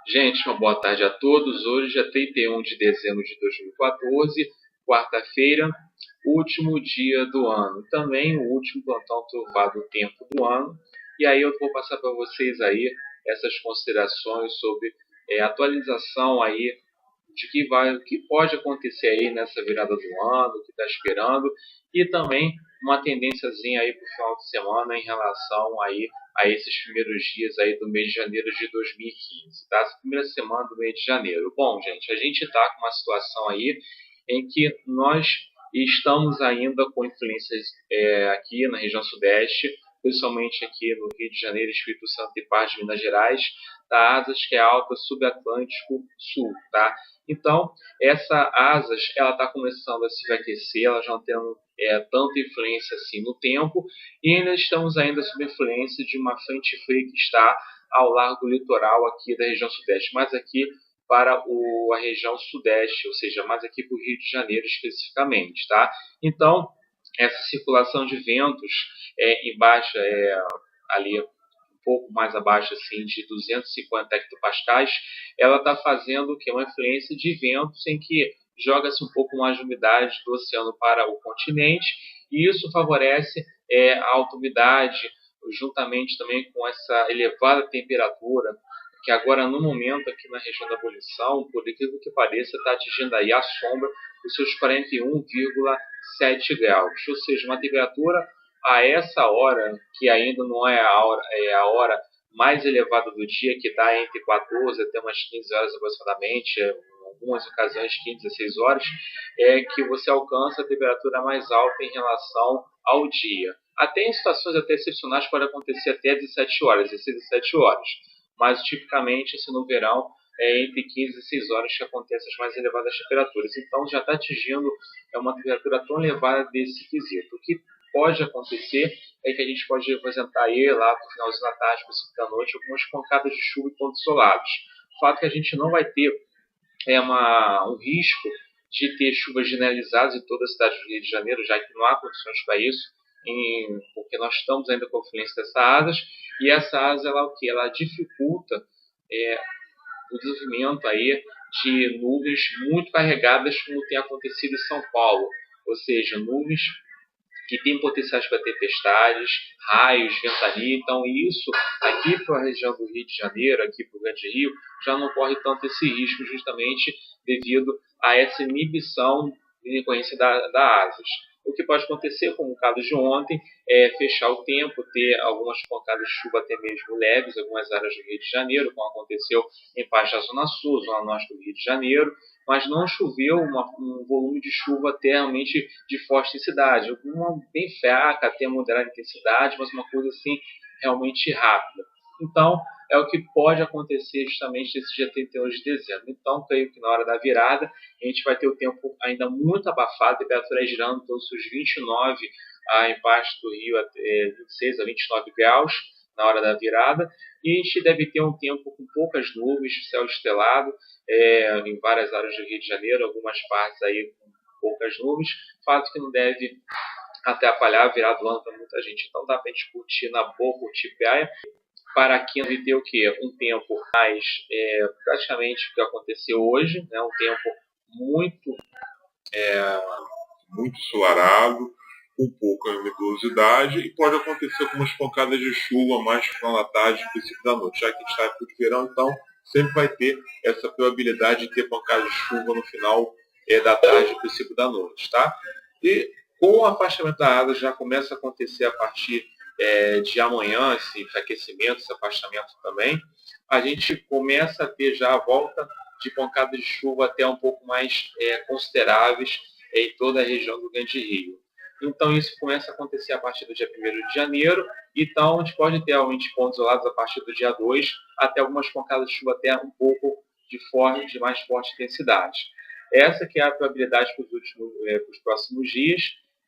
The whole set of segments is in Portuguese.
Gente, uma boa tarde a todos. Hoje é 31 de dezembro de 2014, quarta-feira, último dia do ano. Também o último plantão turvado do tempo do ano. E aí eu vou passar para vocês aí essas considerações sobre atualização aí o que pode acontecer aí nessa virada do ano, o que está esperando, e também uma tendênciazinha aí para o final de semana em relação aí a esses primeiros dias aí do mês de janeiro de 2015, tá? Essa primeira semana do mês de janeiro. Bom, gente, a gente está com uma situação aí em que nós estamos ainda com influências aqui na região sudeste, principalmente aqui no Rio de Janeiro, Espírito Santo e parte de Minas Gerais, da ASAS, que é a Alta Subatlântico Sul, tá? Então, essa asas, ela está começando a se aquecer, ela já não tem tanta influência assim no tempo, e ainda estamos ainda sob influência de uma frente fria que está ao largo do litoral aqui da região sudeste, mais aqui para a região sudeste, ou seja, mais aqui para o Rio de Janeiro especificamente, tá? Então, essa circulação de ventos em baixa, ali pouco mais abaixo assim de 250 hectopascais, ela está fazendo que uma influência de ventos em que joga-se um pouco mais de umidade do oceano para o continente, e isso favorece a alta umidade, juntamente também com essa elevada temperatura, que agora no momento aqui na região da ebulição, por incrível que pareça, está atingindo aí a sombra dos seus 41,7 graus, ou seja, uma temperatura a essa hora, que ainda não é a hora mais elevada do dia, que está entre 14 até umas 15 horas aproximadamente, em algumas ocasiões 15 a 6 horas, é que você alcança a temperatura mais alta em relação ao dia. Até em situações até excepcionais pode acontecer até 17 horas, 16 a 17 horas, mas tipicamente assim, no verão é entre 15 e 6 horas que acontecem as mais elevadas temperaturas. Então já está atingindo uma temperatura tão elevada desse quesito. O que pode acontecer é que a gente pode apresentar aí lá para o finalzinho da tarde, princípio da noite, algumas pancadas de chuva e pontos isolados. O fato é que a gente não vai ter um risco de ter chuvas generalizadas em toda a cidade do Rio de Janeiro, já que não há condições para isso, porque nós estamos ainda com a influência dessa asas, e essa asa ela, o que? Ela dificulta o desenvolvimento aí de nuvens muito carregadas, como tem acontecido em São Paulo, ou seja, nuvens que tem potenciais para tempestades, raios, ventania. Então, isso aqui para a região do Rio de Janeiro, aqui para o Grande Rio, já não corre tanto esse risco, justamente devido a essa inibição em decorrência da asas. O que pode acontecer, como o caso de ontem, é fechar o tempo, ter algumas pancadas de chuva até mesmo leves, em algumas áreas do Rio de Janeiro, como aconteceu em parte da Zona Sul, Zona Norte do Rio de Janeiro, mas não choveu um volume de chuva até realmente de forte intensidade, uma bem fraca, até moderada intensidade, mas uma coisa assim realmente rápida. Então, é o que pode acontecer justamente nesse dia 31 de dezembro. Então, creio que na hora da virada, a gente vai ter o tempo ainda muito abafado, a temperatura girando todos os 29 em parte do Rio até 26 a 29 graus na hora da virada, e a gente deve ter um tempo com poucas nuvens, céu estrelado, em várias áreas do Rio de Janeiro, algumas partes aí com poucas nuvens, fato que não deve atrapalhar a virada do ano para muita gente. Então dá para a gente curtir na boa, curtir praia. Para aqui deve ter o quê? Um tempo mais praticamente o que aconteceu hoje, né? Um tempo muito muito ensolarado, com pouca nebulosidade, e pode acontecer algumas pancadas de chuva mais no final da tarde e princípio da noite. Já que a gente está época de verão, então sempre vai ter essa probabilidade de ter pancadas de chuva no final da tarde e princípio da noite. Tá? E com o afastamento da asa já começa a acontecer a partir de amanhã, esse aquecimento, esse afastamento também, a gente começa a ter já a volta de pancadas de chuva até um pouco mais consideráveis em toda a região do Grande Rio. Então, isso começa a acontecer a partir do dia 1º de janeiro. Então, a gente pode ter realmente pontos isolados a partir do dia 2, até algumas pancadas de chuva até um pouco de mais forte intensidade. Essa que é a probabilidade para os próximos dias.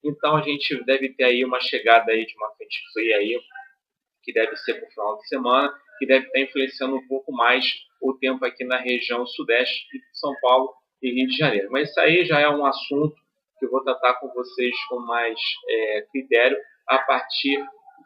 Então, a gente deve ter aí uma chegada aí de uma frente fria aí, que deve ser para o final de semana, que deve estar influenciando um pouco mais o tempo aqui na região sudeste de São Paulo e Rio de Janeiro. Mas isso aí já é um assunto que eu vou tratar com vocês com mais critério a partir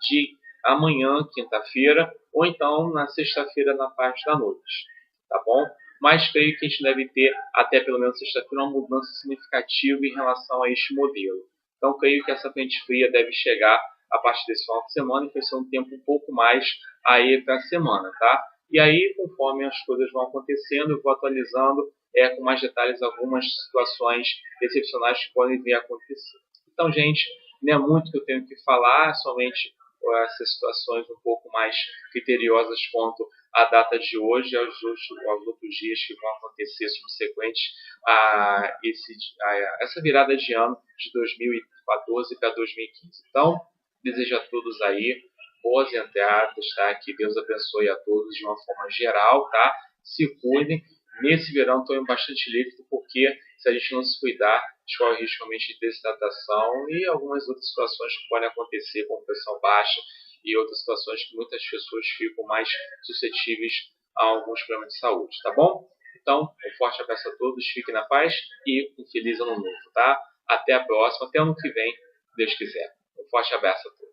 de amanhã, quinta-feira, ou então na sexta-feira, na parte da noite. tá bom? Mas creio que a gente deve ter, até pelo menos sexta-feira, uma mudança significativa em relação a este modelo. Então, creio que essa frente fria deve chegar a partir desse final de semana e vai ser um tempo um pouco mais aí para a semana, tá? E aí, conforme as coisas vão acontecendo, eu vou atualizando com mais detalhes algumas situações excepcionais que podem vir a acontecer. Então, gente, não é muito que eu tenho que falar, somente essas situações um pouco mais criteriosas quanto à data de hoje e aos outros dias que vão acontecer subsequentes a essa virada de ano de 2014 para 2015. Então, desejo a todos aí boas entradas, tá? Que Deus abençoe a todos de uma forma geral, tá? Se cuidem. Nesse verão estou bastante líquido porque se a gente não se cuidar, corre o risco realmente de desidratação e algumas outras situações que podem acontecer, como pressão baixa e outras situações que muitas pessoas ficam mais suscetíveis a alguns problemas de saúde, tá bom? Então, um forte abraço a todos, fiquem na paz e um feliz ano novo, tá? Até a próxima, até ano que vem, se Deus quiser. Um forte abraço a todos.